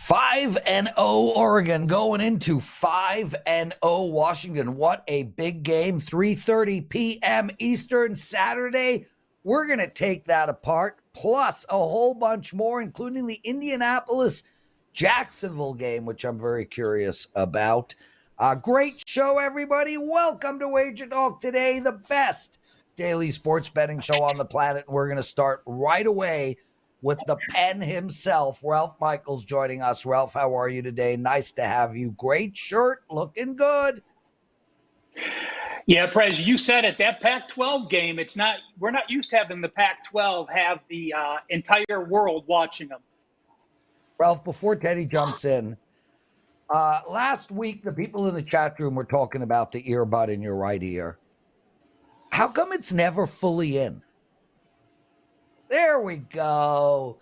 5-0 Oregon going into 5-0 Washington. What a big game. 3:30 p.m. Eastern Saturday. We're going to take that apart, plus a whole bunch more, including the Indianapolis-Jacksonville game, which I'm very curious about. Great show, everybody. Welcome to WagerTalk Today, the best daily sports betting show on the planet. And we're going to start right away with the pen himself, Ralph Michaels, joining us. Ralph, how are you today? Nice to have you. Great shirt, looking good. Yeah, Prez, you said it. That Pac-12 game, we're not used to having the Pac-12 have the entire world watching them. Ralph, before Teddy jumps in, last week the people in the chat room were talking about the earbud in your right ear. How come it's never fully in? There we go.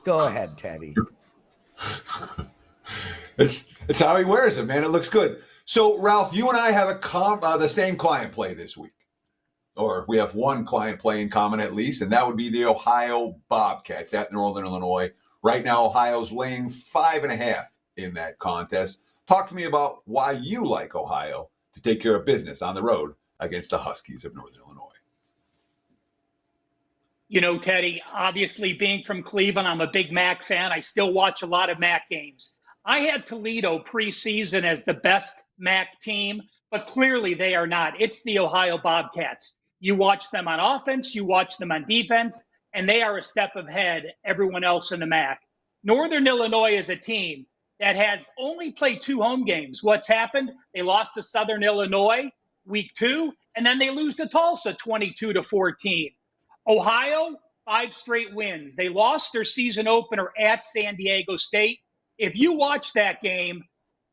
Go ahead, Teddy. It's how he wears it, man. It looks good. So, Ralph, you and I have the same client play this week. Or we have one client play in common at least, and that would be the Ohio Bobcats at Northern Illinois. Right now, Ohio's laying 5.5 in that contest. Talk to me about why you like Ohio to take care of business on the road against the Huskies of Northern Illinois. You know, Teddy, obviously being from Cleveland, I'm a big MAC fan. I still watch a lot of MAC games. I had Toledo preseason as the best MAC team, but clearly they are not. It's the Ohio Bobcats. You watch them on offense, you watch them on defense, and they are a step ahead everyone else in the MAC. Northern Illinois is a team that has only played 2 home games. What's happened? They lost to Southern Illinois week 2, and then they lose to Tulsa 22-14. Ohio, 5 straight wins. They lost their season opener at San Diego State. If you watch that game,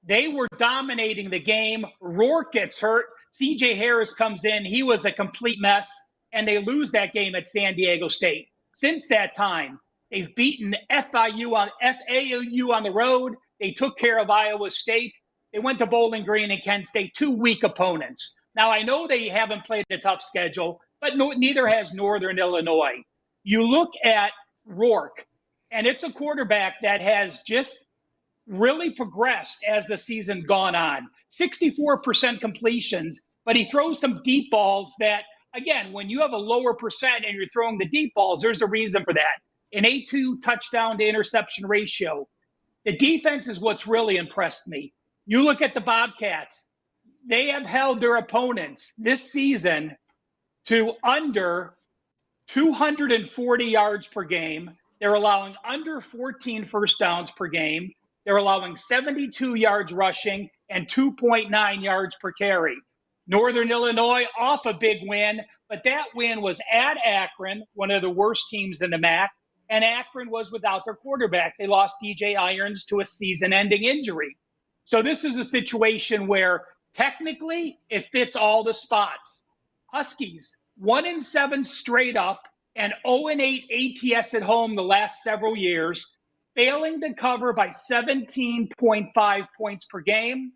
they were dominating the game. Rourke gets hurt. C.J. Harris comes in. He was a complete mess, and they lose that game at San Diego State. Since that time, they've beaten FAU on the road. They took care of Iowa State. They went to Bowling Green and Kent State, 2 weak opponents. Now, I know they haven't played a tough schedule, but neither has Northern Illinois. You look at Rourke, and it's a quarterback that has just really progressed as the season gone on. 64% completions, but he throws some deep balls that, again, when you have a lower percent and you're throwing the deep balls, there's a reason for that. An 8.2 touchdown to interception ratio. The defense is what's really impressed me. You look at the Bobcats, they have held their opponents this season to under 240 yards per game. They're allowing under 14 first downs per game. They're allowing 72 yards rushing and 2.9 yards per carry. Northern Illinois off a big win, but that win was at Akron, one of the worst teams in the MAC, and Akron was without their quarterback. They lost DJ Irons to a season-ending injury. So this is a situation where technically it fits all the spots. Huskies, 1-7 straight up and 0-8 ATS at home the last several years, failing to cover by 17.5 points per game.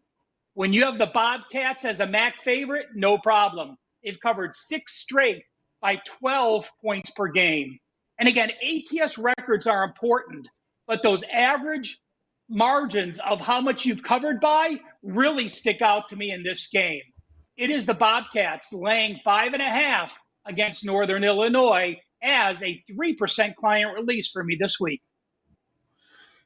When you have the Bobcats as a MAC favorite, no problem. They've covered 6 straight by 12 points per game. And again, ATS records are important, but those average margins of how much you've covered by really stick out to me in this game. It is the Bobcats laying 5.5 against Northern Illinois as a 3% client release for me this week.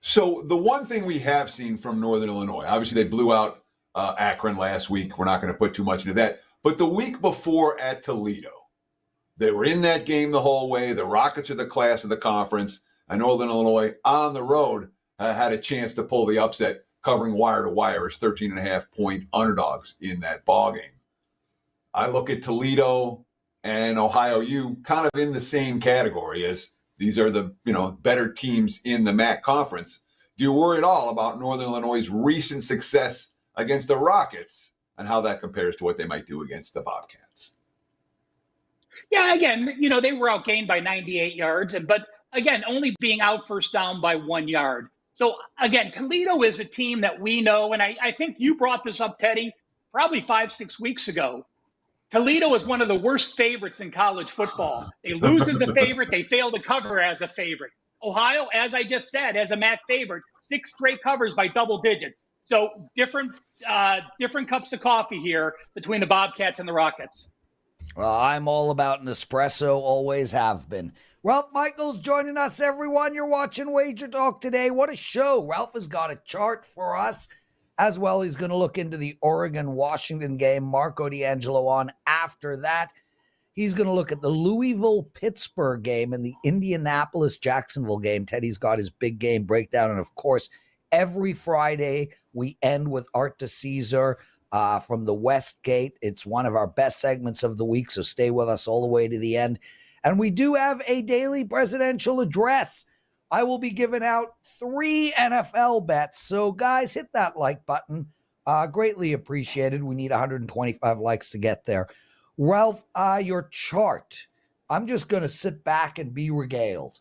So the one thing we have seen from Northern Illinois, obviously they blew out Akron last week. We're not going to put too much into that. But the week before at Toledo, they were in that game the whole way. The Rockets are the class of the conference. And Northern Illinois on the road had a chance to pull the upset, covering wire to wire as 13.5-point underdogs in that ball game. I look at Toledo and Ohio U kind of in the same category as these are the better teams in the MAC conference. Do you worry at all about Northern Illinois' recent success against the Rockets and how that compares to what they might do against the Bobcats? Yeah, again, they were outgained by 98 yards, but again, only being out first down by 1 yard. So again, Toledo is a team that we know, and I think you brought this up, Teddy, probably 5-6 weeks ago. Toledo is one of the worst favorites in college football. They lose as a favorite. They fail to cover as a favorite. Ohio, as I just said, as a MAC favorite, 6 straight covers by double digits. So different cups of coffee here between the Bobcats and the Rockets. Well, I'm all about an espresso, always have been. Ralph Michaels joining us, everyone. You're watching Wager Talk today. What a show. Ralph has got a chart for us as well. He's going to look into the Oregon-Washington game. Marco D'Angelo on after that. He's going to look at the Louisville-Pittsburgh game and the Indianapolis-Jacksonville game. Teddy's got his big game breakdown. And, of course, every Friday we end with Art DiCesare from the West Gate. It's one of our best segments of the week, so stay with us all the way to the end. And we do have a daily presidential address. I will be giving out 3 NFL bets. So, guys, hit that like button. Greatly appreciated. We need 125 likes to get there. Ralph, your chart. I'm just going to sit back and be regaled.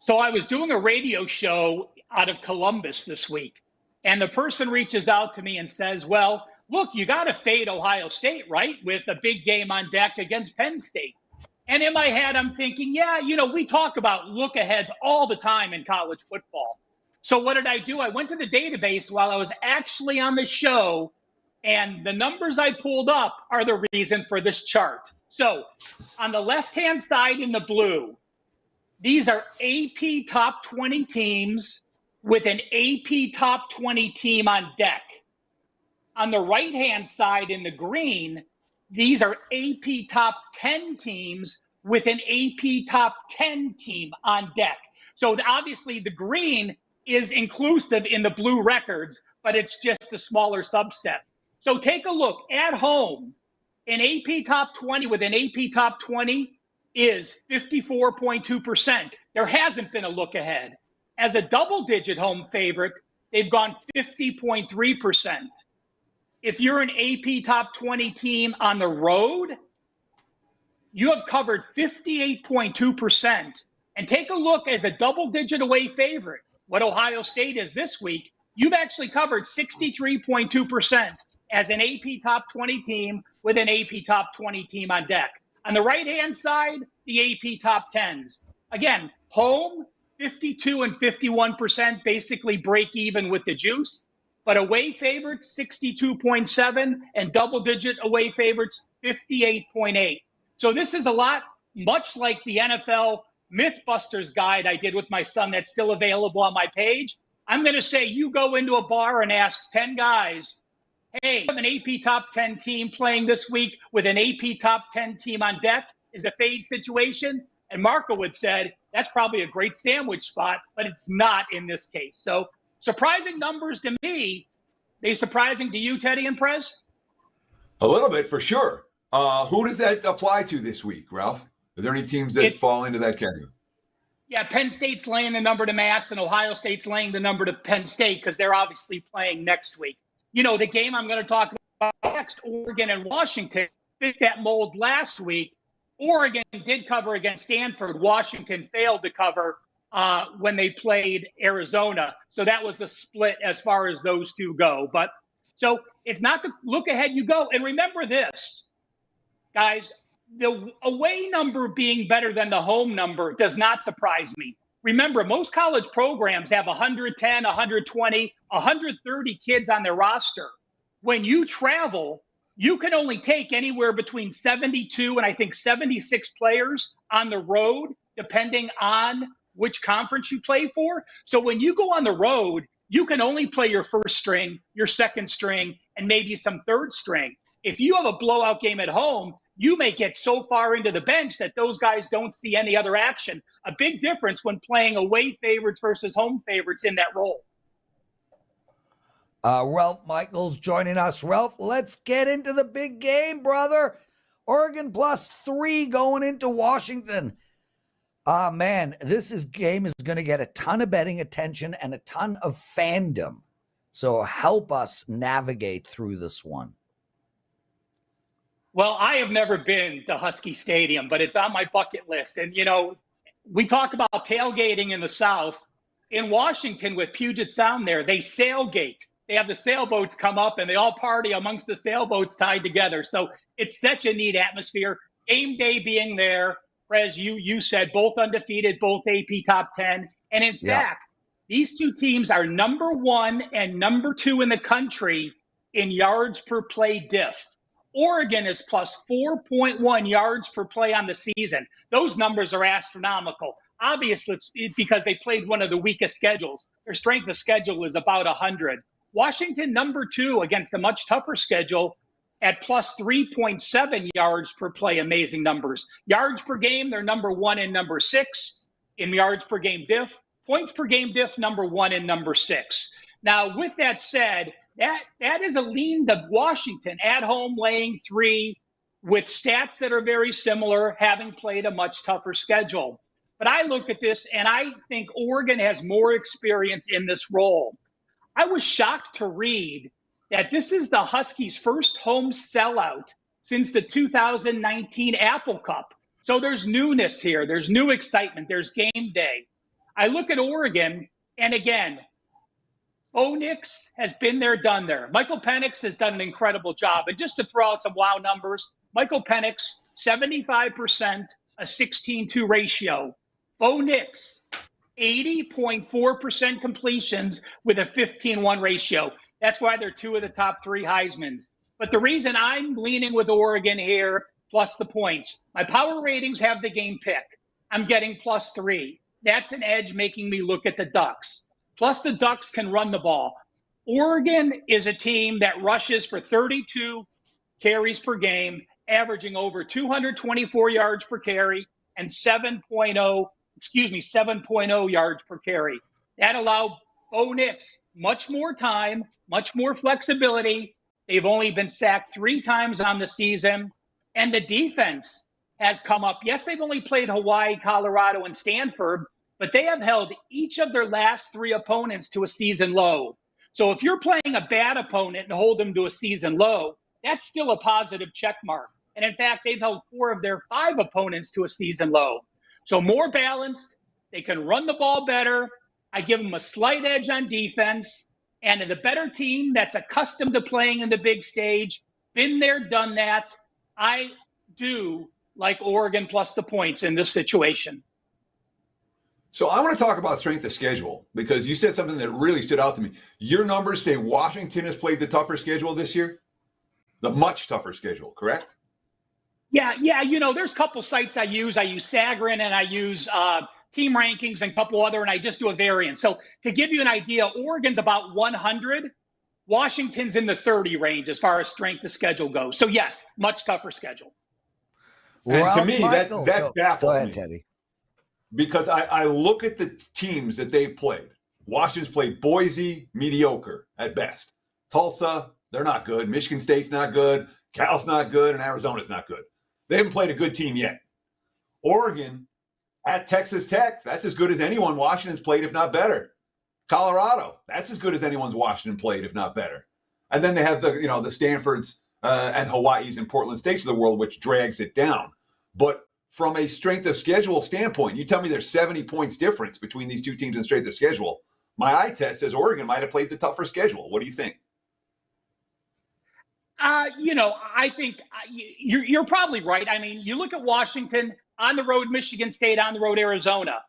So I was doing a radio show out of Columbus this week, and the person reaches out to me and says, well, look, you got to fade Ohio State, right? With a big game on deck against Penn State. And in my head, I'm thinking, yeah, we talk about look aheads all the time in college football. So what did I do? I went to the database while I was actually on the show, and the numbers I pulled up are the reason for this chart. So on the left-hand side in the blue, these are AP top 20 teams with an AP top 20 team on deck. On the right-hand side in the green, these are AP top 10 teams with an AP top 10 team on deck. So obviously the green is inclusive in the blue records, but it's just a smaller subset. So take a look at home. An AP top 20 with an AP top 20 is 54.2%. There hasn't been a look ahead. As a double-digit home favorite, they've gone 50.3%. If you're an AP top 20 team on the road, you have covered 58.2%. And take a look as a double-digit away favorite, what Ohio State is this week, you've actually covered 63.2% as an AP top 20 team with an AP top 20 team on deck. On the right-hand side, the AP top 10s. Again, home, 52 and 51%, basically break even with the juice. But away favorites, 62.7, and double-digit away favorites, 58.8. So this is a lot, much like the NFL Mythbusters guide I did with my son that's still available on my page. I'm going to say you go into a bar and ask 10 guys, hey, an AP top 10 team playing this week with an AP top 10 team on deck is a fade situation. And Marco would said, that's probably a great sandwich spot, but it's not in this case. So surprising numbers to me. They surprising to you, Teddy and Prez? A little bit, for sure. Who does that apply to this week, Ralph? Is there any teams that fall into that category? Yeah, Penn State's laying the number to Mass, and Ohio State's laying the number to Penn State because they're obviously playing next week. The game I'm going to talk about next, Oregon and Washington, fit that mold last week. Oregon did cover against Stanford. Washington failed to cover when they played Arizona. So that was the split as far as those two go. But so it's not the look ahead you go. And remember this, guys, the away number being better than the home number does not surprise me. Remember, most college programs have 110, 120, 130 kids on their roster. When you travel, you can only take anywhere between 72 and I think 76 players on the road, depending on which conference you play for. So when you go on the road, you can only play your first string, your second string, and maybe some third string. If you have a blowout game at home, you may get so far into the bench that those guys don't see any other action. A big difference when playing away favorites versus home favorites in that role. Ralph Michaels joining us. Ralph, let's get into the big game, brother. Oregon +3 going into Washington. Man, this game is going to get a ton of betting attention and a ton of fandom. So help us navigate through this one. Well, I have never been to Husky Stadium, but it's on my bucket list. And, we talk about tailgating in the South. In Washington with Puget Sound there, they sailgate. They have the sailboats come up and they all party amongst the sailboats tied together. So it's such a neat atmosphere. Game day being there, Prez, you said both undefeated, both AP top 10. And in fact, these two teams are number 1 and number 2 in the country in yards per play diff. Oregon is plus 4.1 yards per play on the season. Those numbers are astronomical. Obviously, it's because they played one of the weakest schedules. Their strength of schedule is about 100. Washington, number 2 against a much tougher schedule at plus 3.7 yards per play. Amazing numbers. Yards per game, they're number 1 and number 6 in yards per game diff. Points per game diff, number 1 and number 6. Now, with that said, that is a lean to Washington at home, laying 3 with stats that are very similar, having played a much tougher schedule. But I look at this and I think Oregon has more experience in this role. I was shocked to read that this is the Huskies' first home sellout since the 2019 Apple Cup. So there's newness here. There's new excitement. There's game day. I look at Oregon, and again, Bo Nix has been there, done there. Michael Penix has done an incredible job. And just to throw out some wow numbers, Michael Penix, 75%, a 16-2 ratio. Bo Nix, 80.4% completions with a 15-1 ratio. That's why they're 2 of the top 3 Heismans. But the reason I'm leaning with Oregon here, plus the points, my power ratings have the game pick. I'm getting plus 3. That's an edge making me look at the Ducks. Plus the Ducks can run the ball. Oregon is a team that rushes for 32 carries per game, averaging over 224 yards per carry and 7.0 yards per carry. That allowed Bo Nix much more time, much more flexibility. They've only been sacked 3 times on the season. And the defense has come up. Yes, they've only played Hawaii, Colorado, and Stanford, but they have held each of their last 3 opponents to a season low. So if you're playing a bad opponent and hold them to a season low, that's still a positive check mark. And in fact, they've held 4 of their 5 opponents to a season low. So more balanced. They can run the ball better. I give them a slight edge on defense. And the better team that's accustomed to playing in the big stage, been there, done that, I do like Oregon plus the points in this situation. So I want to talk about strength of schedule because you said something that really stood out to me. Your numbers say Washington has played the tougher schedule this year, the much tougher schedule, correct? Yeah. There's a couple sites I use. I use Sagarin and I use Team Rankings and a couple other, and I just do a variance. So to give you an idea, Oregon's about 100. Washington's in the 30 range as far as strength of schedule goes. So yes, much tougher schedule. And to me, that baffles go ahead, me. Teddy. Because I look at the teams that they've played. Washington's played Boise, mediocre at best. Tulsa, they're not good. Michigan State's not good. Cal's not good. And Arizona's not good. They haven't played a good team yet. Oregon at Texas Tech, that's as good as anyone Washington's played, if not better. Colorado, that's as good as anyone's Washington played, if not better. And then they have the Stanfords and Hawaii's and Portland States of the world, which drags it down. But from a strength of schedule standpoint, you tell me there's 70 points difference between these two teams in strength of schedule. My eye test says Oregon might have played the tougher schedule. What do you think? I think you're probably right. I mean, you look at Washington, on the road Michigan State, on the road Arizona,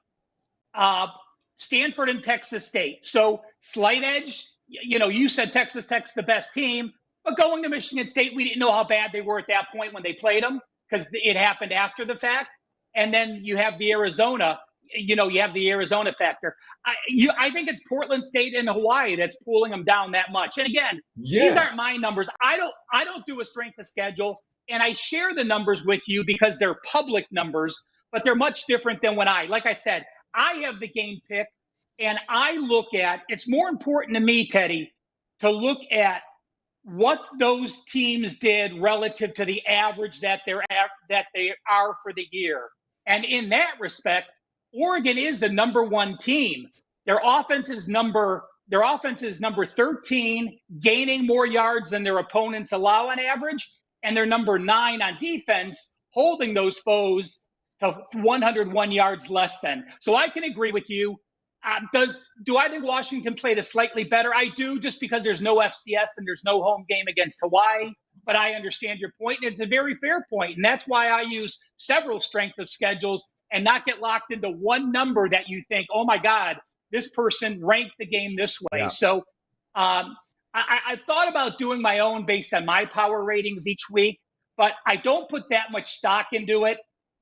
Stanford and Texas State. So slight edge. You said Texas Tech's the best team, but going to Michigan State, we didn't know how bad they were at that point when they played them because it happened after the fact. And then you have the Arizona. You have the Arizona factor. I think it's Portland State and Hawaii that's pulling them down that much. And again, These aren't my numbers. I don't do a strength of schedule, and I share the numbers with you because they're public numbers, but they're much different than like I said, I have the game pick, and I look at. It's more important to me, Teddy, to look at what those teams did relative to the average that they are for the year. And in that respect, Oregon is the number 1 team. Their offense is number 13, gaining more yards than their opponents allow on average, and they're number 9 on defense, holding those foes to 101 yards less than. So I can agree with you. Do I think Washington played a slightly better? I do, just because there's no FCS and there's no home game against Hawaii. but I understand your point, and it's a very fair point. And that's why I use several strength of schedules and not get locked into one number that you think, oh my God, this person ranked the game this way. Yeah. So I've thought about doing my own based on my power ratings each week, but I don't put that much stock into it.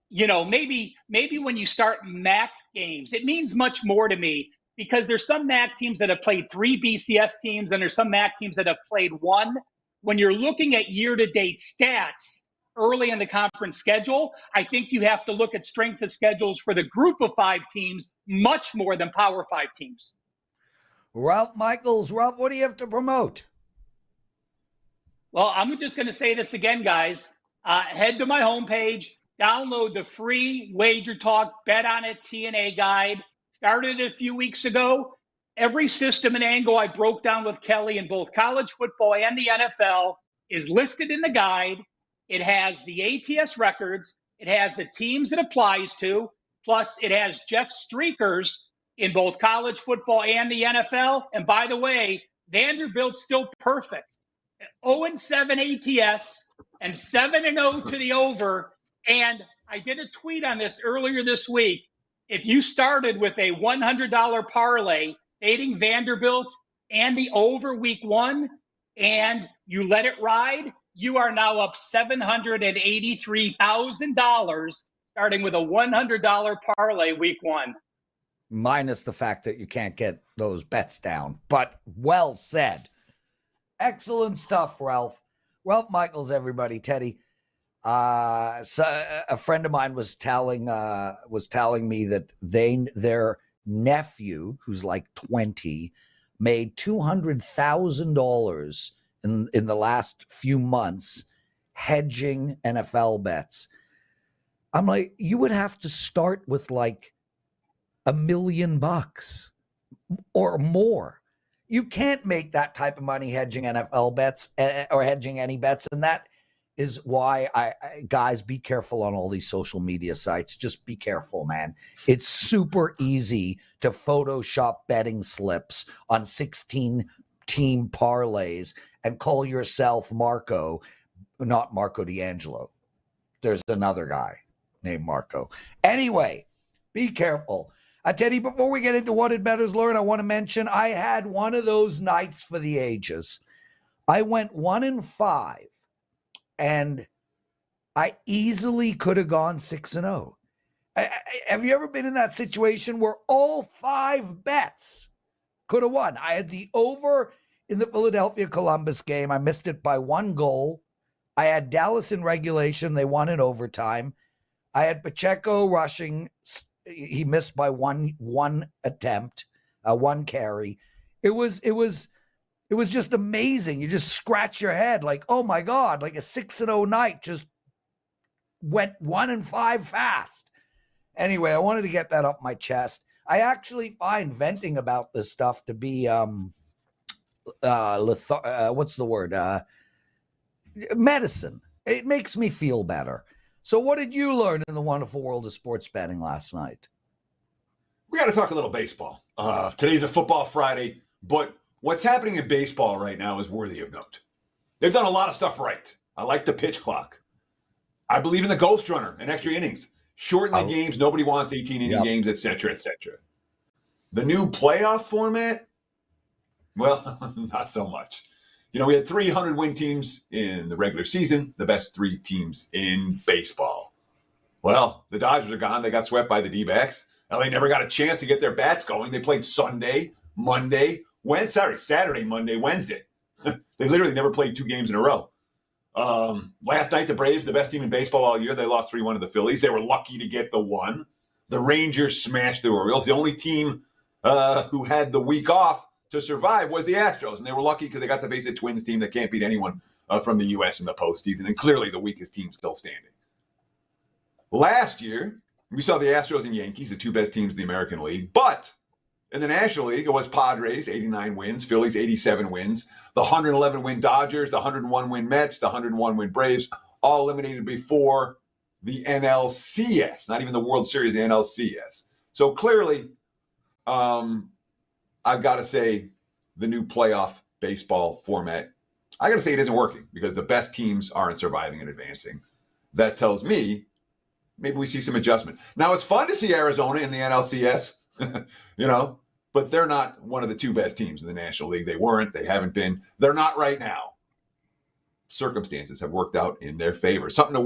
You know, maybe when you start MAC games, it means much more to me because there's some MAC teams that have played 3 BCS teams and there's some MAC teams that have played 1. When you're looking at year-to-date stats early in the conference schedule, I think you have to look at strength of schedules for the group of 5 teams much more than Power 5 teams. Ralph Michaels, Ralph, what do you have to promote? Well, I'm just going to say this again, guys. Head to my homepage, download the free WagerTalk Bet on It TNA guide. Started it a few weeks ago. Every system and angle I broke down with Kelly in both college football and the NFL is listed in the guide. It has the ATS records. It has the teams it applies to. Plus, it has Jeff Streakers in both college football and the NFL. And by the way, Vanderbilt's still perfect. 0-7 ATS and 7-0 to the over. And I did a tweet on this earlier this week. If you started with a $100 parlay fading Vanderbilt and the over week 1 and you let it ride, you are now up $783,000 starting with a $100 parlay week 1. Minus the fact that you can't get those bets down, but well said. Excellent stuff, Ralph. Ralph Michaels, everybody. Teddy. So a friend of mine was telling me that their nephew, who's like 20, made $200,000 in the last few months hedging NFL bets. I'm like, you would have to start with like $1 million or more. You can't make that type of money hedging NFL bets or hedging any bets. And that is why guys, be careful on all these social media sites. Just be careful, man. It's super easy to Photoshop betting slips on 16-team parlays and call yourself Marco, not Marco D'Angelo. There's another guy named Marco. Anyway, be careful. Teddy, before we get into what did bettors learn, I want to mention I had one of those nights for the ages. I went 1-5, and I easily could have gone 6-0. Have you ever been in that situation where all 5 bets could have won? I had the over in the Philadelphia-Columbus game. I missed it by 1 goal. I had Dallas in regulation. They won in overtime. I had Pacheco rushing. He missed by one attempt, 1 carry. It was just amazing. You just scratch your head like, oh my God, like a 6-0 night just went 1-5 fast. Anyway, I wanted to get that off my chest. I actually find venting about this stuff to be what's the word? Medicine. It makes me feel better. So what did you learn in the wonderful world of sports betting last night? We got to talk a little baseball. Today's a football Friday, but what's happening in baseball right now is worthy of note. They've done a lot of stuff right. I like the pitch clock. I believe in the ghost runner and extra innings. Shorten the games. Nobody wants 18-inning games, et cetera, et cetera. The new playoff format, well, not so much. You know, we had 300-win teams in the regular season, the best 3 teams in baseball. Well, the Dodgers are gone. They got swept by the D-backs. LA never got a chance to get their bats going. They played Sunday, Monday, Saturday, Monday, Wednesday. They literally never played 2 games in a row. Last night, the Braves, the best team in baseball all year, they lost 3-1 to the Phillies. They were lucky to get the 1. The Rangers smashed the Orioles. The only team who had the week off to survive was the Astros, and they were lucky because they got to face a Twins team that can't beat anyone from the U.S. in the postseason, and clearly the weakest team still standing. Last year, we saw the Astros and Yankees, the 2 best teams in the American League, but in the National League, it was Padres, 89 wins, Phillies, 87 wins, the 111-win Dodgers, the 101-win Mets, the 101-win Braves, all eliminated before the NLCS, not even the World Series, the NLCS. So clearly, I've got to say the new playoff baseball format I got to say it isn't working because the best teams aren't surviving and advancing. That tells me maybe we see some adjustment. Now, it's fun to see Arizona in the NLCS, but they're not one of the two best teams in the National League. They weren't. They haven't been. They're not right now. Circumstances have worked out in their favor. Something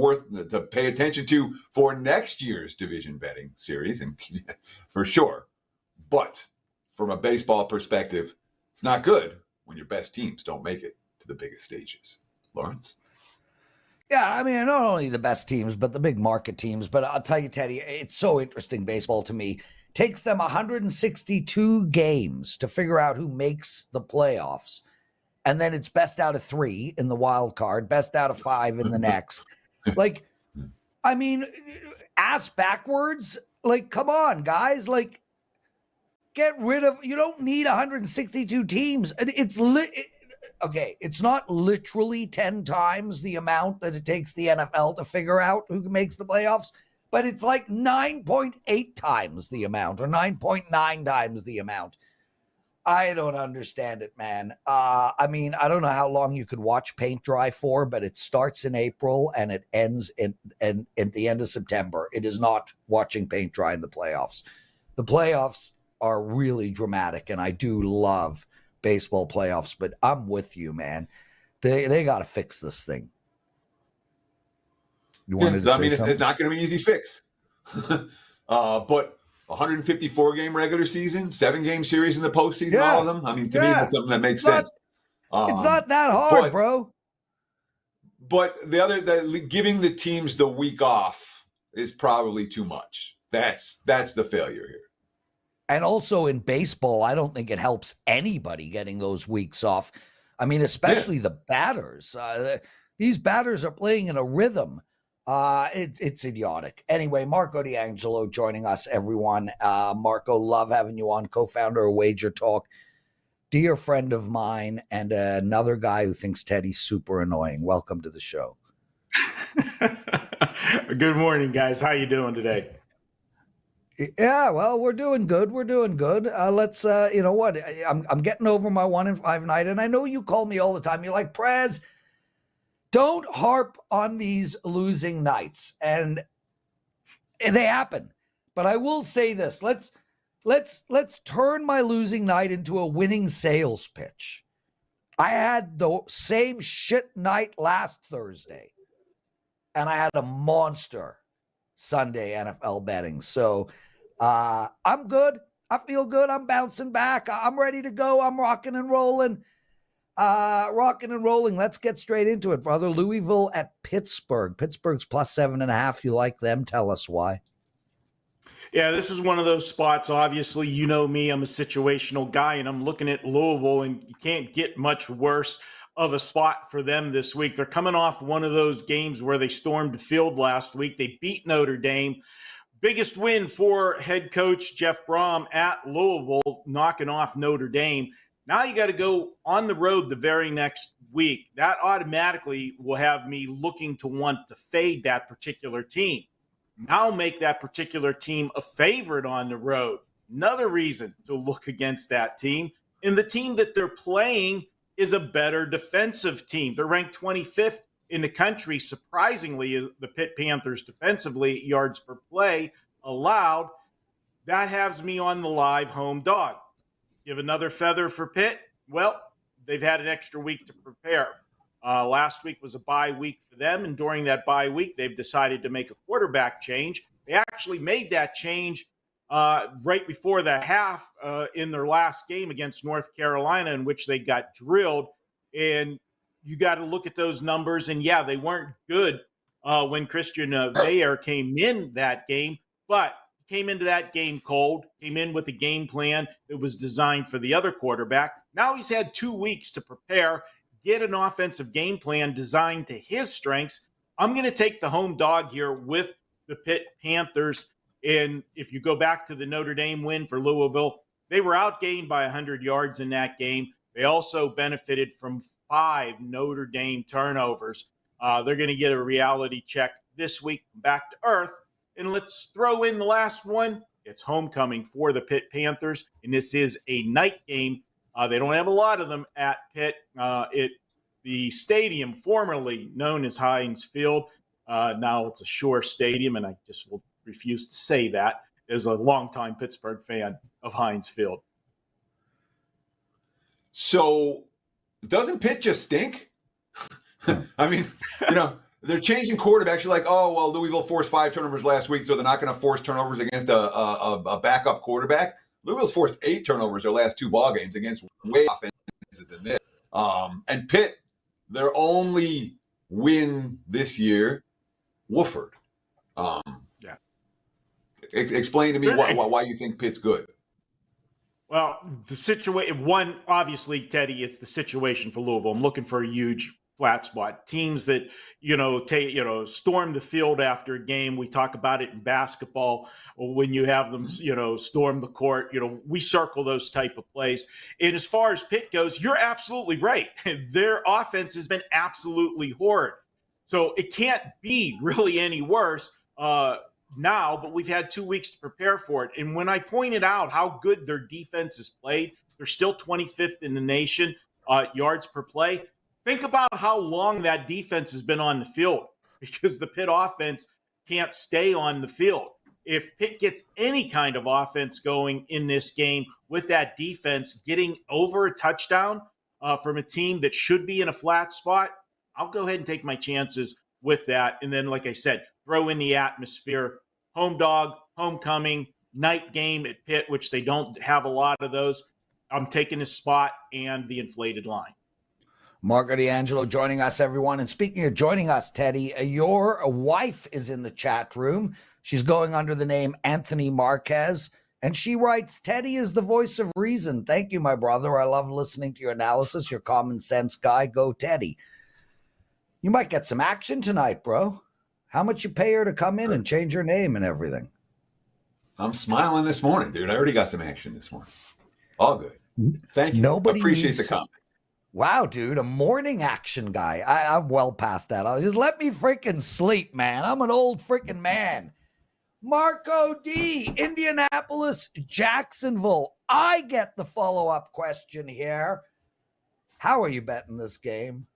to pay attention to for next year's division betting series, and for sure. But from a baseball perspective, it's not good when your best teams don't make it to the biggest stages. Lawrence? Yeah, I mean, not only the best teams, but the big market teams. But I'll tell you, Teddy, it's so interesting, baseball to me. Takes them 162 games to figure out who makes the playoffs. And then it's best out of 3 in the wild card, best out of 5 in the next. Like, I mean, ass backwards. Like, come on, guys. Like, get rid of, you don't need 162 teams. Okay, it's not literally 10 times the amount that it takes the NFL to figure out who makes the playoffs, but it's like 9.8 times the amount or 9.9 times the amount. I don't understand it, man. I mean, I don't know how long you could watch paint dry for, but it starts in April and it ends at the end of September. It is not watching paint dry in the playoffs. The playoffs are really dramatic, and I do love baseball playoffs, but I'm with you, man. They got to fix this thing. You wanted to say something? It's not going to be an easy fix. But 154 game regular season, 7-game series in the postseason, all of them. I mean, to me, that's something that makes sense. It's not that hard, bro. But giving the teams the week off is probably too much. That's the failure here. And also in baseball, I don't think it helps anybody getting those weeks off. I mean, especially the batters. These batters are playing in a rhythm. It's idiotic. Anyway, Marco D'Angelo joining us, everyone. Marco, love having you on, co-founder of WagerTalk, dear friend of mine, and another guy who thinks Teddy's super annoying. Welcome to the show. Good morning, guys. How you doing today? Yeah, well, we're doing good. Let's, you know what? I'm getting over my 1-5 night, and I know you call me all the time. You're like, Prez, don't harp on these losing nights, and they happen. But I will say this: let's turn my losing night into a winning sales pitch. I had the same shit night last Thursday, and I had a monster Sunday NFL betting. So I'm good. I feel good. I'm bouncing back. I'm ready to go. I'm rocking and rolling. Let's get straight into it, brother. Louisville at Pittsburgh. Pittsburgh's plus 7.5. You like them? Tell us why. Yeah, this is one of those spots. Obviously, you know me. I'm a situational guy, and I'm looking at Louisville, and you can't get much worse of a spot for them this week. They're coming off one of those games where they stormed the field last week. They beat Notre Dame. Biggest win for head coach Jeff Brom at Louisville, knocking off Notre Dame. Now you got to go on the road the very next week. That automatically will have me looking to want to fade that particular team. Now make that particular team a favorite on the road. Another reason to look against that team. And the team that they're playing is a better defensive team. They're ranked 25th in the country, surprisingly, the Pitt Panthers defensively, yards per play allowed. That has me on the live home dog. Give another feather for Pitt. Well, they've had an extra week to prepare. Last week was a bye week for them, and during that bye week, they've decided to make a quarterback change. They actually made that change right before the half in their last game against North Carolina, in which they got drilled. And you got to look at those numbers. And, yeah, they weren't good when Christian Mayer came in that game, but came into that game cold, came in with a game plan that was designed for the other quarterback. Now he's had 2 weeks to prepare, get an offensive game plan designed to his strengths. I'm going to take the home dog here with the Pitt Panthers. And if you go back to the Notre Dame win for Louisville, they were outgained by 100 yards in that game. They also benefited from 5 Notre Dame turnovers. They're going to get a reality check this week, back to earth. And let's throw in the last one. It's homecoming for the Pitt Panthers, and this is a night game. They don't have a lot of them at Pitt. The the stadium formerly known as Heinz Field. Now it's a Shore Stadium, and I just will refuse to say that as a longtime Pittsburgh fan of Heinz Field. So doesn't Pitt just stink? I mean, they're changing quarterbacks. You're like, oh, well, Louisville forced 5 turnovers last week, so they're not going to force turnovers against a backup quarterback. Louisville's forced 8 turnovers their last 2 ball games against way offenses than this. And Pitt, their only win this year, Wofford. Yeah. Explain to me why you think Pitt's good. Well, the situation, one, obviously, Teddy, it's the situation for Louisville. I'm looking for a huge flat spot. Teams that, storm the field after a game. We talk about it in basketball when you have them, storm the court. We circle those type of plays. And as far as Pitt goes, you're absolutely right. Their offense has been absolutely horrid. So it can't be really any worse now, but we've had 2 weeks to prepare for it. And when I pointed out how good their defense has played, they're still 25th in the nation yards per play. Think about how long that defense has been on the field, because the Pitt offense can't stay on the field. If Pitt gets any kind of offense going in this game with that defense getting over a touchdown from a team that should be in a flat spot, I'll go ahead and take my chances with that. And then, like I said, throw in the atmosphere, home dog, homecoming, night game at Pitt, which they don't have a lot of those. I'm taking this spot and the inflated line. Marco D'Angelo joining us, everyone. And speaking of joining us, Teddy, your wife is in the chat room. She's going under the name Anthony Marquez. And she writes, Teddy is the voice of reason. Thank you, my brother. I love listening to your analysis. Your common sense guy. Go, Teddy. You might get some action tonight, bro. How much you pay her to come in and change her name and everything? I'm smiling this morning, dude. I already got some action this morning. All good. Thank you. Nobody appreciate the comment. Wow, dude, a morning action guy. I'm well past that. Just let me freaking sleep, man. I'm an old freaking man. Marco D, Indianapolis, Jacksonville. I get the follow-up question here. How are you betting this game?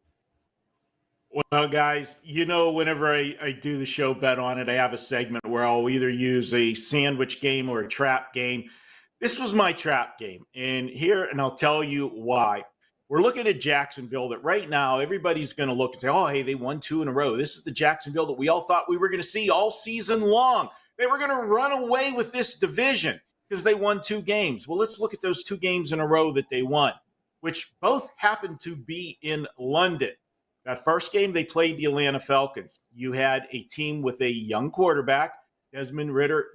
Well, guys, whenever I do the show Bet on It, I have a segment where I'll either use a sandwich game or a trap game. This was my trap game, and I'll tell you why. We're looking at Jacksonville that right now everybody's going to look and say, oh, hey, they won 2 in a row. This is the Jacksonville that we all thought we were going to see all season long. They were going to run away with this division because they won 2 games. Well, let's look at those 2 games in a row that they won, which both happened to be in London. That first game, they played the Atlanta Falcons. You had a team with a young quarterback, Desmond Ridder,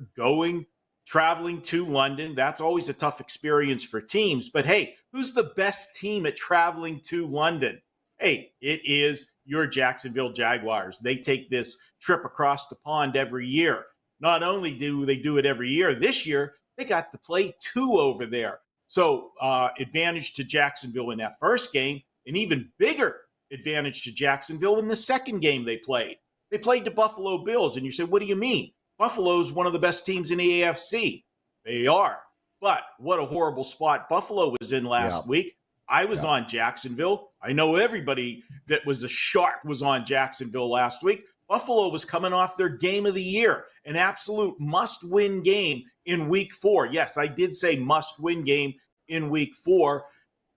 traveling to London. That's always a tough experience for teams. But hey, who's the best team at traveling to London? Hey, it is your Jacksonville Jaguars. They take this trip across the pond every year. Not only do they do it every year, this year they got to play 2 over there. So advantage to Jacksonville in that first game, an even bigger advantage to Jacksonville in the second game they played. They played the Buffalo Bills, and you said, what do you mean? Buffalo's one of the best teams in the AFC. They are. But what a horrible spot Buffalo was in last week. I was on Jacksonville. I know everybody that was a sharp was on Jacksonville last week. Buffalo was coming off their game of the year, an absolute must-win game in week 4. Yes, I did say must-win game in week 4.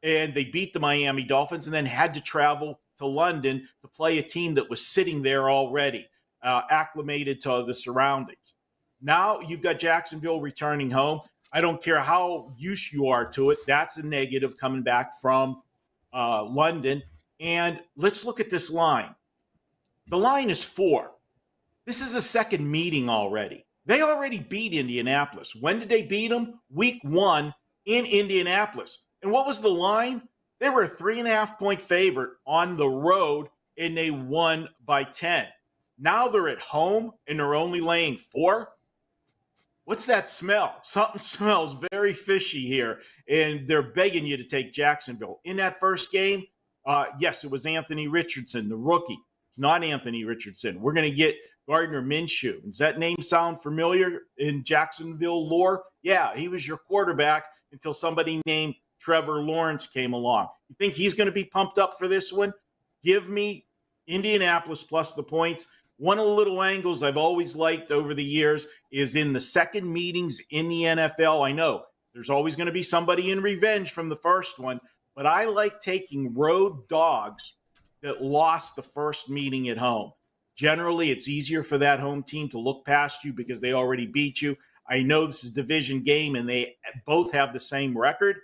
And they beat the Miami Dolphins and then had to travel to London to play a team that was sitting there already, acclimated to the surroundings. Now you've got Jacksonville returning home. I don't care how used you are to it. That's a negative coming back from London. And let's look at this line. The line is 4. This is a second meeting already. They already beat Indianapolis. When did they beat them? Week 1 in Indianapolis. And what was the line? They were a 3.5-point favorite on the road, and they won by 10. Now they're at home, and they're only laying 4. What's that smell? Something smells very fishy here, and they're begging you to take Jacksonville. In that first game, yes, it was Anthony Richardson, the rookie. It's not Anthony Richardson. We're going to get Gardner Minshew. Does that name sound familiar in Jacksonville lore? Yeah, he was your quarterback until somebody named Trevor Lawrence came along. You think he's going to be pumped up for this one? Give me Indianapolis plus the points. One of the little angles I've always liked over the years is in the second meetings in the NFL. I know there's always going to be somebody in revenge from the first one, but I like taking road dogs that lost the first meeting at home. Generally, it's easier for that home team to look past you because they already beat you. I know this is a division game and they both have the same record.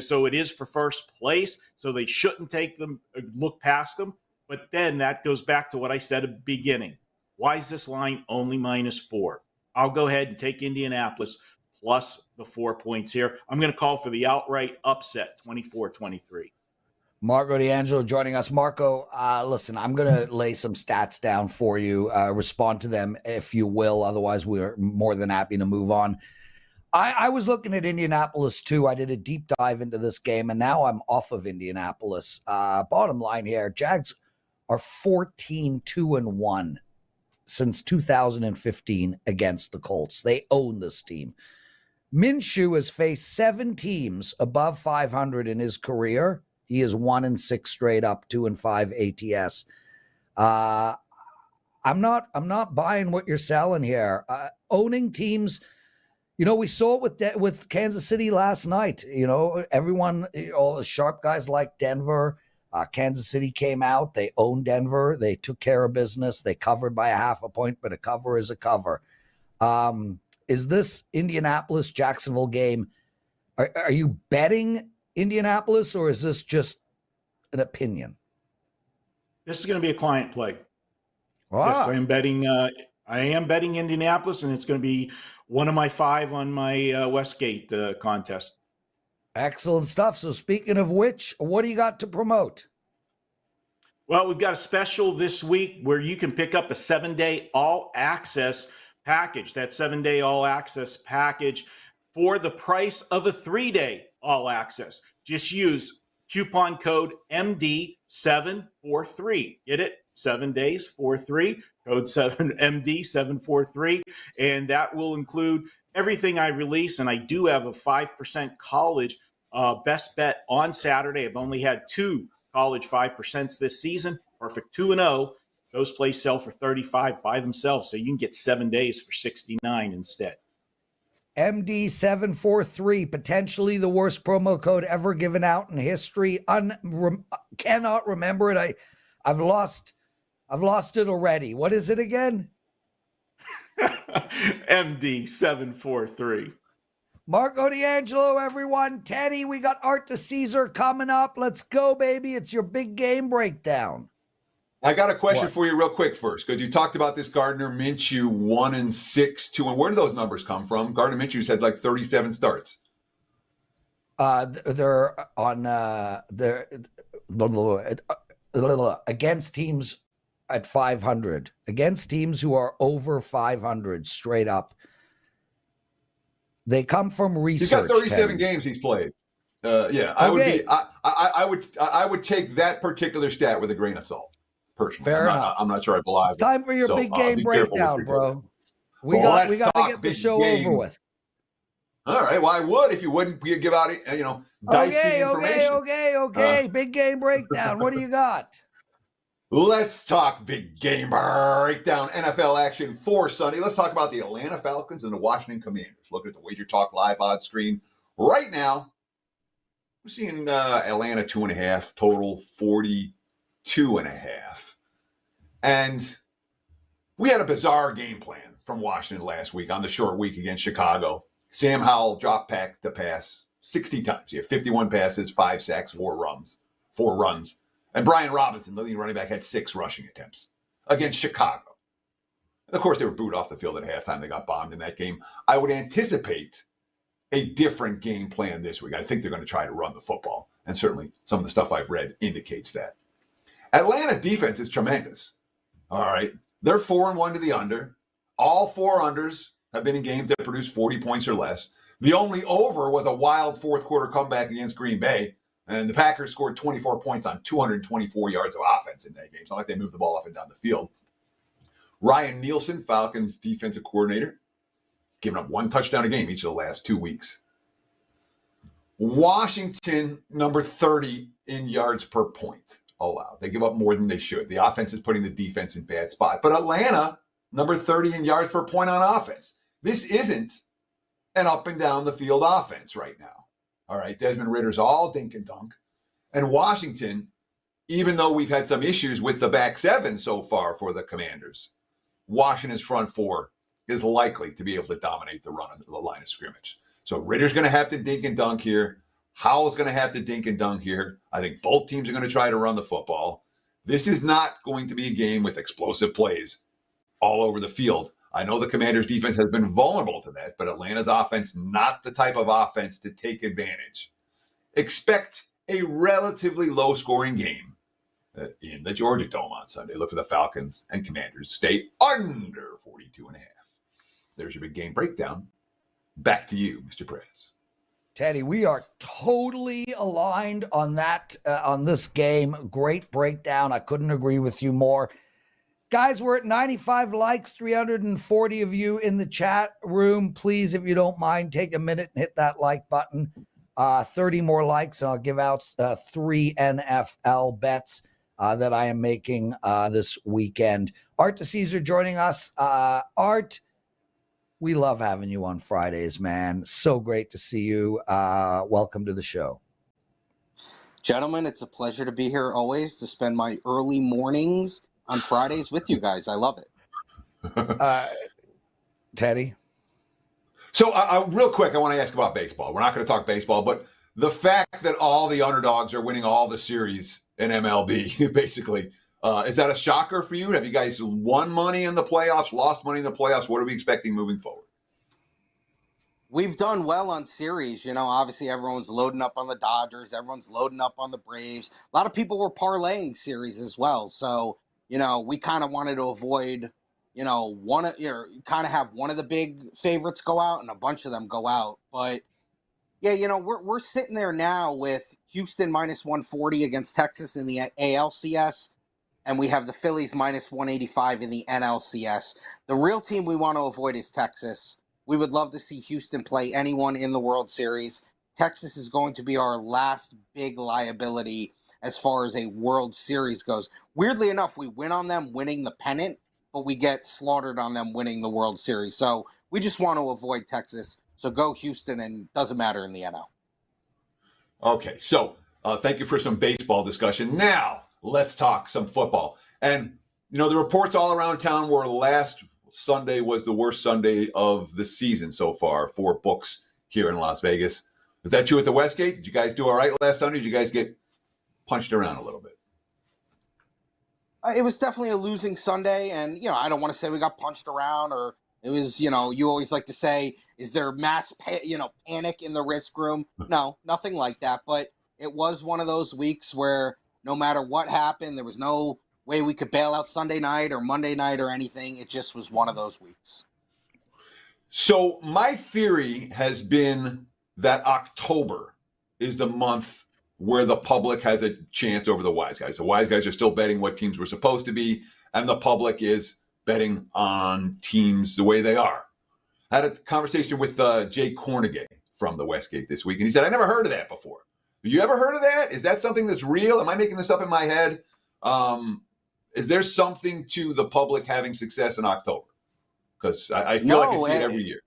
So it is for first place. So they shouldn't take them, look past them. But then that goes back to what I said at the beginning. Why is this line only -4? I'll go ahead and take Indianapolis plus the 4 points here. I'm going to call for the outright upset, 24-23. Marco D'Angelo joining us. Marco, listen, I'm going to lay some stats down for you. Respond to them if you will. Otherwise, we're more than happy to move on. I was looking at Indianapolis too. I did a deep dive into this game, and now I'm off of Indianapolis. Bottom line here, Jags are 14-2-1 since 2015 against the Colts. They own this team. Minshew has faced 7 teams above 500 in his career. He is 1-6 straight up, 2-5 ATS. I'm not buying what you're selling here. Owning teams, we saw it with Kansas City last night. Everyone, all the sharp guys like Denver. Kansas City came out. They owned Denver. They took care of business. They covered by a half a point, but a cover is a cover. Is this Indianapolis-Jacksonville game, are you betting Indianapolis, or is this just an opinion? This is going to be a client play. Yes, I am betting Indianapolis, and it's going to be one of my 5 on my Westgate contest. Excellent stuff. So speaking of which, what do you got to promote? Well, we've got a special this week where you can pick up a 7-day all-access package. That 7-day all-access package for the price of a 3-day all-access. Just use coupon code MD743. Get it? 7 days, 43. Code 7 MD743. And that will include everything I release. And I do have a 5% college best bet on Saturday. I've only had 2 college 5% this season. Perfect 2-0. Those plays sell for 35 by themselves. So you can get 7 days for 69 instead. MD743, potentially the worst promo code ever given out in history. Cannot remember it. I've lost it already. What is it again? MD743. Marco D'Angelo, everyone. Teddy, we got Art DiCesare coming up. Let's go, baby. It's your big game breakdown. I got a question for you real quick first, because you talked about this Gardner Minshew 1-6, 2. Where do those numbers come from? Gardner Minshew's had like 37 starts. They're on they're against teams at 500, against teams who are over 500 straight up. They come from research. He's got 37 games he's played. I would take that particular stat with a grain of salt. Personally, I'm not sure I believe it's time for your big game breakdown, bro. We got to get the show over with. All right. Well, I would if you wouldn't give out, dicey information. Okay. Big game breakdown. What do you got? Let's talk big game breakdown. NFL action for Sunday. Let's talk about the Atlanta Falcons and the Washington Commanders. Looking at the WagerTalk live odds screen right now. We're seeing Atlanta 2.5, total 42.5. And we had a bizarre game plan from Washington last week on the short week against Chicago. Sam Howell dropped back to pass 60 times. He had 51 passes, 5 sacks, 4 runs. And Brian Robinson, the leading running back, had 6 rushing attempts against Chicago. And of course, they were booed off the field at halftime. They got bombed in that game. I would anticipate a different game plan this week. I think they're going to try to run the football. And certainly some of the stuff I've read indicates that. Atlanta's defense is tremendous. All right. They're 4-1 to the under. All 4 unders have been in games that produced 40 points or less. The only over was a wild fourth quarter comeback against Green Bay. And the Packers scored 24 points on 224 yards of offense in that game. It's not like they moved the ball up and down the field. Ryan Nielsen, Falcons defensive coordinator, giving up 1 touchdown a game each of the last 2 weeks. Washington, number 30 in yards per point. allowed. They give up more than they should. The offense is putting the defense in bad spot. But Atlanta, number 30 in yards per point on offense. This isn't an up and down the field offense right now. All right, Desmond Ritter's all dink and dunk. And Washington, even though we've had some issues with the back seven so far for the Commanders, Washington's front four is likely to be able to dominate the run of the line of scrimmage. So Ritter's going to have to dink and dunk here. Howell's going to have to dink and dunk here. I think both teams are going to try to run the football. This is not going to be a game with explosive plays all over the field. I know the Commanders' defense has been vulnerable to that, but Atlanta's offense, not the type of offense to take advantage. Expect a relatively low-scoring game in the Georgia Dome on Sunday. Look for the Falcons and Commanders stay under 42.5. There's your big game breakdown. Back to you, Mr. Prez. Teddy, we are totally aligned on that, on this game. Great breakdown. I couldn't agree with you more. Guys, we're at 95 likes, 340 of you in the chat room. Please, if you don't mind, take a minute and hit that like button. 30 more likes, and I'll give out 3 NFL bets that I am making this weekend. Art DiCesare joining us. Art, we love having you on Fridays, man. So great to see you. Welcome to the show. Gentlemen, it's a pleasure to be here always, to spend my early mornings on Fridays with you guys. I love it. Teddy? So real quick, I want to ask about baseball. We're not going to talk baseball, but the fact that all the underdogs are winning all the series in MLB, basically, is that a shocker for you? Have you guys won money in the playoffs, lost money in the playoffs? What are we expecting moving forward? We've done well on series. You know, obviously everyone's loading up on the Dodgers. Everyone's loading up on the Braves. A lot of people were parlaying series as well. So, you know, we kind of wanted to avoid, kind of have one of the big favorites go out and a bunch of them go out. But, yeah, we're sitting there now with Houston minus 140 against Texas in the ALCS. And we have the Phillies minus 185 in the NLCS. The real team we want to avoid is Texas. We would love to see Houston play anyone in the World Series. Texas is going to be our last big liability as far as a World Series goes. Weirdly enough, we win on them winning the pennant, but we get slaughtered on them winning the World Series. So we just want to avoid Texas. So go Houston, and doesn't matter in the NL. Okay, so thank you for some baseball discussion. Now, let's talk some football. And, the reports all around town were last Sunday was the worst Sunday of the season so far for books here in Las Vegas. Was that true at the Westgate? Did you guys do all right last Sunday? Did you guys get punched around a little bit? It was definitely a losing Sunday. And, I don't want to say we got punched around, or it was, you always like to say, is there mass, panic in the risk room? No, nothing like that. But it was one of those weeks where no matter what happened, there was no way we could bail out Sunday night or Monday night or anything. It just was one of those weeks. So my theory has been that October is the month where the public has a chance over the wise guys. The wise guys are still betting what teams were supposed to be, and the public is betting on teams the way they are. I had a conversation with Jay Cornegay from the Westgate this week, and he said, I never heard of that before. Have you ever heard of that? Is that something that's real? Am I making this up in my head? Is there something to the public having success in October? Because I feel like I see it every year.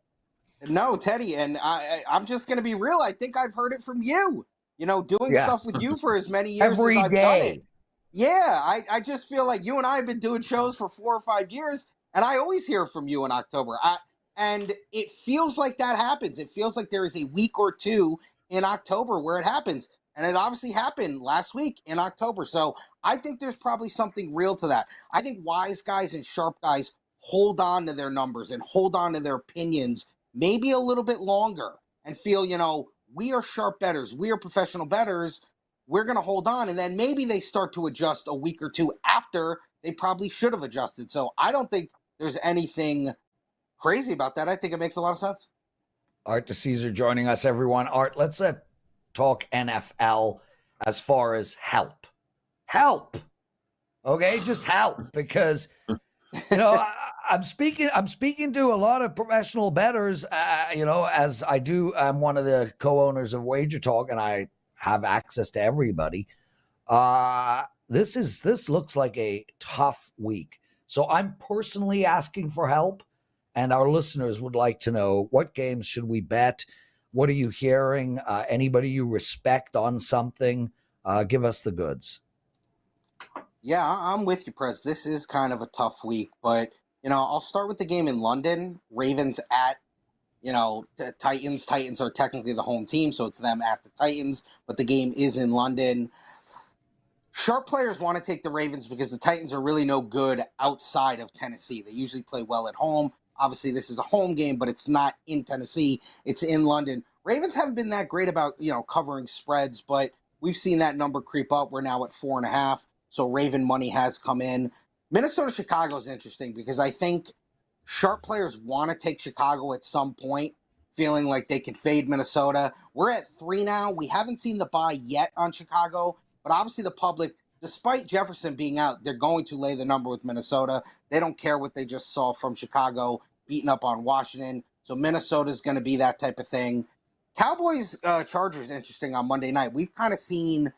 No, Teddy, and I'm just going to be real. I think I've heard it from you. Doing stuff with you for as many years Every as I've day. done it. Yeah, I just feel like you and I have been doing shows for 4 or 5 years, and I always hear from you in October. And it feels like that happens. It feels like there is a week or two in October where it happens. And it obviously happened last week in October. So I think there's probably something real to that. I think wise guys and sharp guys hold on to their numbers and hold on to their opinions maybe a little bit longer and feel, we are sharp bettors. We are professional bettors. We're going to hold on. And then maybe they start to adjust a week or two after they probably should have adjusted. So I don't think there's anything crazy about that. I think it makes a lot of sense. Art DiCesare joining us, everyone. Art, let's talk NFL as far as help. Okay, just help, because I'm speaking to a lot of professional bettors. As I do, I'm one of the co-owners of WagerTalk, and I have access to everybody. this looks like a tough week. So I'm personally asking for help, and our listeners would like to know, what games should we bet? What are you hearing? Anybody you respect on something? Give us the goods. Yeah, I'm with you, Prez. This is kind of a tough week, but I'll start with the game in London. Ravens at the Titans. Titans are technically the home team, so it's them at the Titans, but the game is in London. Sharp players want to take the Ravens because the Titans are really no good outside of Tennessee. They usually play well at home. Obviously, this is a home game, but it's not in Tennessee. It's in London. Ravens haven't been that great about, covering spreads, but we've seen that number creep up. We're now at 4.5, so Raven money has come in. Minnesota-Chicago is interesting because I think sharp players want to take Chicago at some point, feeling like they can fade Minnesota. We're at 3 now. We haven't seen the buy yet on Chicago, but obviously the public, despite Jefferson being out, they're going to lay the number with Minnesota. They don't care what they just saw from Chicago beating up on Washington. So Minnesota's going to be that type of thing. Cowboys Chargers interesting on Monday night. We've kind of seen,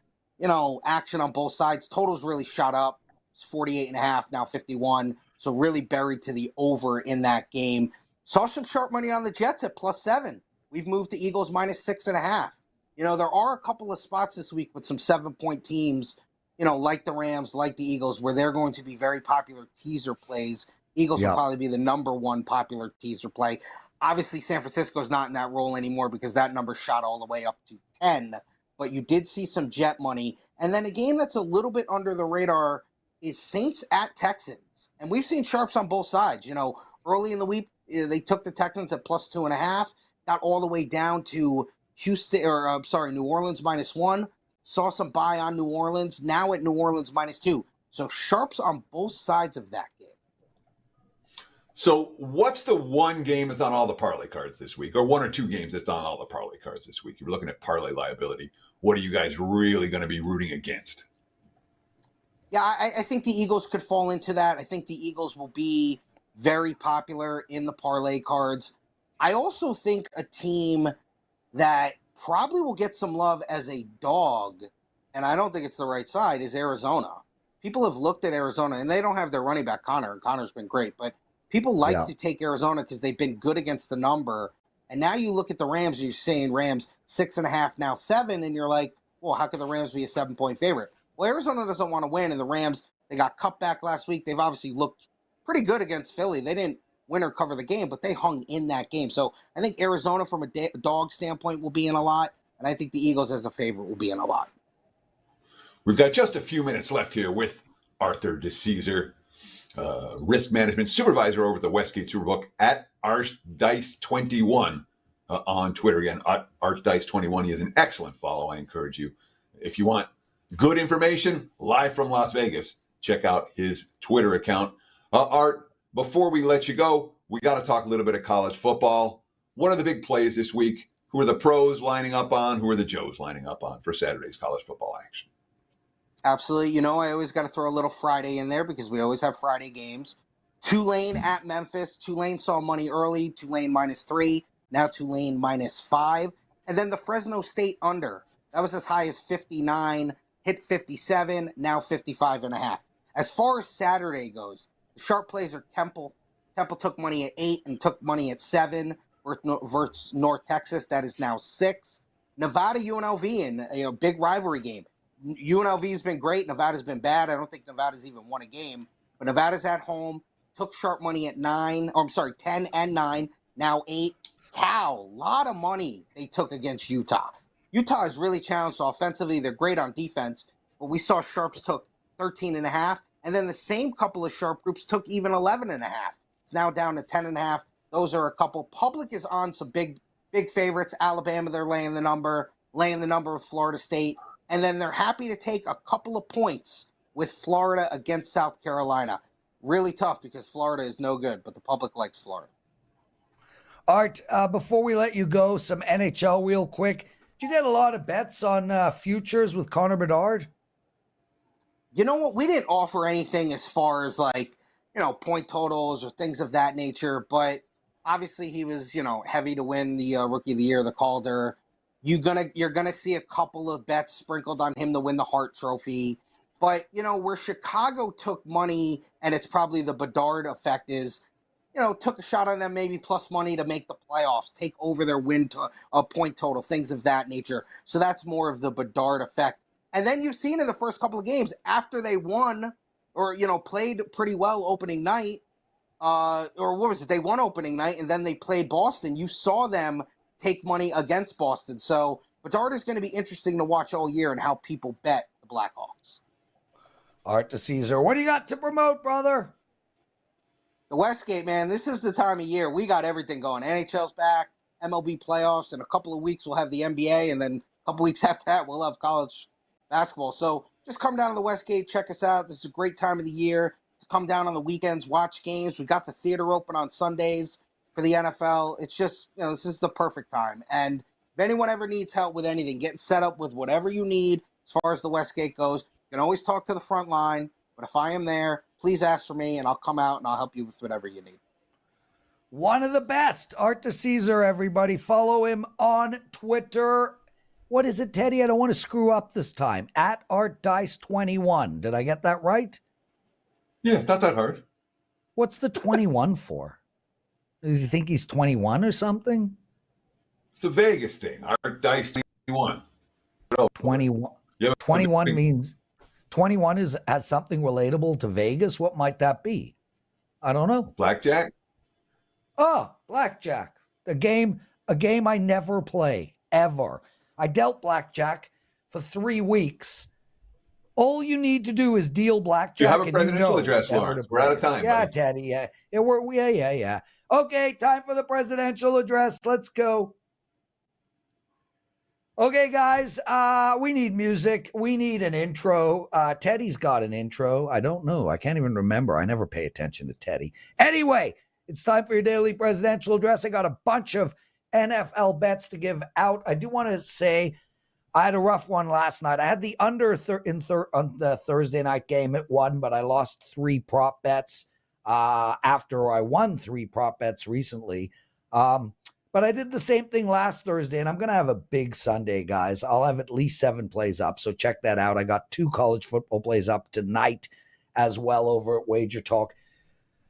action on both sides. Totals really shot up. It's 48.5, now 51. So really buried to the over in that game. Saw some sharp money on the Jets at +7. We've moved to Eagles -6.5. There are a couple of spots this week with some 7-point teams, like the Rams, like the Eagles, where they're going to be very popular teaser plays. Eagles will probably be the number one popular teaser play. Obviously, San Francisco's not in that role anymore because that number shot all the way up to 10. But you did see some Jet money. And then a game that's a little bit under the radar is Saints at Texans. And we've seen sharps on both sides. Early in the week, they took the Texans at +2.5, got all the way down to New Orleans -1. Saw some buy on New Orleans, now at New Orleans -2. So sharps on both sides of that game. So what's the one game that's on all the parlay cards this week, or one or two games that's on all the parlay cards this week? If you're looking at parlay liability, what are you guys really going to be rooting against? Yeah, I think the Eagles could fall into that. I think the Eagles will be very popular in the parlay cards. I also think a team that probably will get some love as a dog, and I don't think it's the right side, is Arizona. People have looked at Arizona, and they don't have their running back, Connor, and Connor's been great, but people like to take Arizona because they've been good against the number. And now you look at the Rams, and you're saying Rams 6.5, now 7, and you're like, well, how could the Rams be a 7-point favorite? Well, Arizona doesn't want to win, and the Rams, they got cut back last week. They've obviously looked pretty good against Philly. They didn't win or cover the game, but they hung in that game. So I think Arizona from a dog standpoint will be in a lot, and I think the Eagles as a favorite will be in a lot. We've got just a few minutes left here with Art DiCesare, risk management supervisor over at the Westgate Superbook, at ArchDice21 on Twitter. Again, ArchDice21. He is an excellent follow. I encourage you. If you want good information live from Las Vegas, check out his Twitter account. Art, before we let you go, we got to talk a little bit of college football. What are the big plays this week? Who are the pros lining up on? Who are the Joes lining up on for Saturday's college football action? Absolutely. I always got to throw a little Friday in there because we always have Friday games. Tulane at Memphis. Tulane saw money early. Tulane -3. Now Tulane -5. And then the Fresno State under. That was as high as 59, hit 57, now 55.5. As far as Saturday goes, the sharp plays are Temple. Temple took money at 8 and took money at 7 versus North Texas. That is now 6. Nevada UNLV in a big rivalry game. UNLV's been great. Nevada's been bad. I don't think Nevada's even won a game. But Nevada's at home. Took sharp money at 10 and 9. Now 8. Cal, a lot of money they took against Utah. Utah is really challenged offensively. They're great on defense. But we saw sharps took 13.5. And then the same couple of sharp groups took even 11.5. It's now down to 10.5. Those are a couple. Public is on some big favorites. Alabama, they're laying the number with Florida State. And then they're happy to take a couple of points with Florida against South Carolina. Really tough because Florida is no good, but the public likes Florida. Art, before we let you go, some NHL real quick. Did you get a lot of bets on futures with Connor Bedard? You know what? We didn't offer anything as far as point totals or things of that nature, but obviously he was, heavy to win the Rookie of the Year, the Calder. You're gonna see a couple of bets sprinkled on him to win the Hart Trophy. But, where Chicago took money, and it's probably the Bedard effect is, took a shot on them, maybe plus money to make the playoffs, take over their point total, things of that nature. So that's more of the Bedard effect. And then you've seen in the first couple of games, after they won or, played pretty well opening night, or what was it? They won opening night, and then they played Boston. You saw them take money against Boston. So Bedard is going to be interesting to watch all year and how people bet the Blackhawks. Art DiCesare, what do you got to promote, brother? The Westgate, man, this is the time of year. We got everything going. NHL's back, MLB playoffs. In a couple of weeks, we'll have the NBA. And then a couple weeks after that, we'll have college basketball. So just come down to the Westgate. Check us out. This is a great time of the year to come down on the weekends, watch games. We got the theater open on Sundays for the NFL. It's just, this is the perfect time. And if anyone ever needs help with anything, getting set up with whatever you need as far as the Westgate goes, you can always talk to the front line. But if I am there, please ask for me, and I'll come out and I'll help you with whatever you need. One of the best, Art DiCesare, everybody. Follow him on Twitter. What is it, Teddy? I don't want to screw up this time. At ArtDice21. Did I get that right? Yeah, it's not that hard. What's the 21 for? Does he think he's 21 or something? It's a Vegas thing. Art Dice 21. 21. Yeah, 21 means 21 has something relatable to Vegas. What might that be? I don't know. Blackjack? Oh, blackjack. A game I never play, ever. I dealt blackjack for 3 weeks. All you need to do is deal blackjack. Do you have a presidential address, Lawrence? We're out of time. Yeah, buddy. Teddy. Yeah. Yeah. Okay, time for the presidential address. Let's go. Okay, guys, we need music. We need an intro. Teddy's got an intro. I don't know. I can't even remember. I never pay attention to Teddy. Anyway, it's time for your daily presidential address. I got a bunch of NFL bets to give out. I do want to say I had a rough one last night. I had the under on the Thursday night game at 1, but I lost 3 prop bets after I won 3 prop bets recently. But I did the same thing last Thursday, and I'm going to have a big Sunday, guys. I'll have at least 7 plays up, so check that out. I got 2 college football plays up tonight as well over at WagerTalk.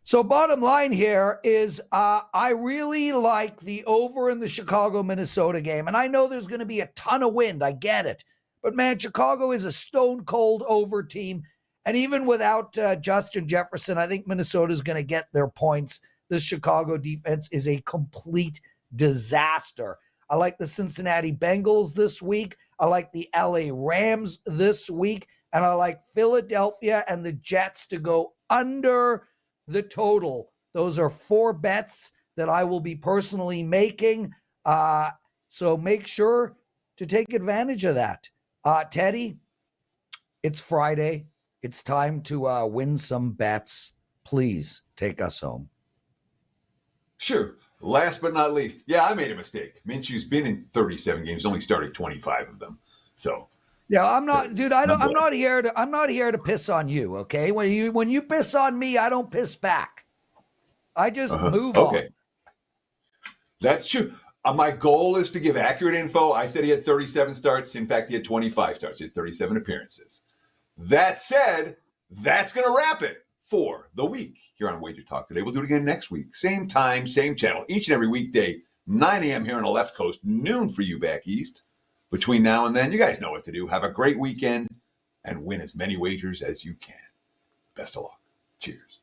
So bottom line here is I really like the over in the Chicago-Minnesota game, and I know there's going to be a ton of wind. I get it. But, man, Chicago is a stone-cold over team, and even without Justin Jefferson, I think Minnesota's going to get their points. The Chicago defense is a complete disaster. I like the Cincinnati Bengals this week. I like the LA Rams this week. And I like Philadelphia and the Jets to go under the total. Those are 4 bets that I will be personally making. So make sure to take advantage of that. Teddy, it's Friday. It's time to win some bets. Please take us home. Sure. Last but not least, yeah, I made a mistake. Minshew's been in 37 games, only started 25 of them. So, yeah, I'm not, dude. I'm not here to piss on you. Okay, when you piss on me, I don't piss back. I just move on. That's true. My goal is to give accurate info. I said he had 37 starts. In fact, he had 25 starts. He had 37 appearances. That said, that's going to wrap it for the week here on Wager Talk Today. We'll do it again next week. Same time, same channel. Each and every weekday, 9 a.m. here on the left coast, noon for you back east. Between now and then, you guys know what to do. Have a great weekend and win as many wagers as you can. Best of luck. Cheers.